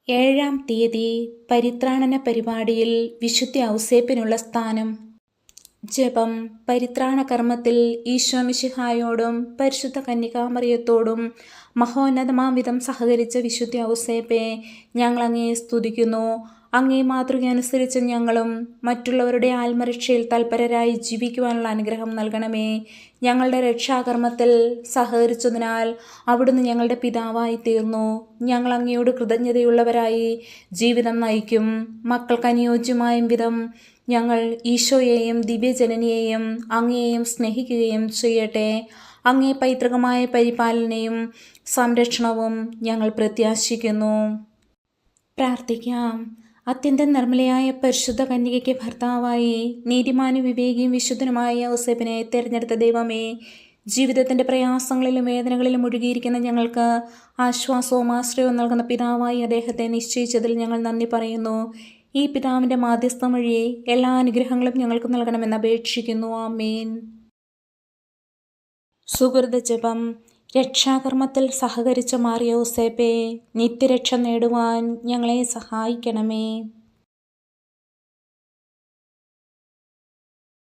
7-ാം തീയതി പരിത്രാണന പരിപാടിയിൽ വിശുദ്ധ ഔസേപ്പിനുള്ള സ്ഥാനം. ജപം. പരിത്രാണ കർമ്മത്തിൽ ഈശോ മിശിഹായോടും പരിശുദ്ധ കന്യകാമറിയത്തോടും മഹോന്നതമാം വിധം സഹകരിച്ച വിശുദ്ധ ഔസേപ്പെ, ഞങ്ങൾ അങ്ങയെ സ്തുതിക്കുന്നു. അങ്ങേ മാതൃകയനുസരിച്ച് ഞങ്ങളും മറ്റുള്ളവരുടെ ആത്മരക്ഷയിൽ തൽപരരായി ജീവിക്കുവാനുള്ള അനുഗ്രഹം നൽകണമേ. ഞങ്ങളുടെ രക്ഷാകർമ്മത്തിൽ സഹകരിച്ചതിനാൽ അവിടുന്ന് ഞങ്ങളുടെ പിതാവായി തീർന്നു. ഞങ്ങൾ അങ്ങയോട് കൃതജ്ഞതയുള്ളവരായി ജീവിതം നയിക്കും. മക്കൾക്ക് അനുയോജ്യമായ വിധം ഞങ്ങൾ ഈശോയെയും ദിവ്യജനനിയെയും അങ്ങയെയും സ്നേഹിക്കുകയും ചെയ്യട്ടെ. അങ്ങേ പൈതൃകമായ പരിപാലനയും സംരക്ഷണവും ഞങ്ങൾ പ്രത്യാശിക്കുന്നു. പ്രാർത്ഥിക്കാം. അത്യന്തം നിർമ്മലയായ പരിശുദ്ധ കന്യകയ്ക്ക് ഭർത്താവായി നീതിമാനും വിവേകിയും വിശുദ്ധനുമായ ഔസേപ്പിനെ തിരഞ്ഞെടുത്ത ദൈവമേ, ജീവിതത്തിൻ്റെ പ്രയാസങ്ങളിലും വേദനകളിലും മുഴുകിയിരിക്കുന്ന ഞങ്ങൾക്ക് ആശ്വാസവും ആശ്രയവും നൽകുന്ന പിതാവായി അദ്ദേഹത്തെ നിശ്ചയിച്ചതിൽ ഞങ്ങൾ നന്ദി പറയുന്നു. ഈ പിതാവിൻ്റെ മാധ്യസ്ഥം വഴി എല്ലാ അനുഗ്രഹങ്ങളും ഞങ്ങൾക്ക് നൽകണമെന്ന് അപേക്ഷിക്കുന്നു. ആമേൻ. സുഹൃത ജപം. രക്ഷാകർമ്മത്തിൽ സഹകരിച്ച മാറിയ ഔസേപ്പെ, നിത്യരക്ഷ നേടുവാൻ ഞങ്ങളെ സഹായിക്കണമേ.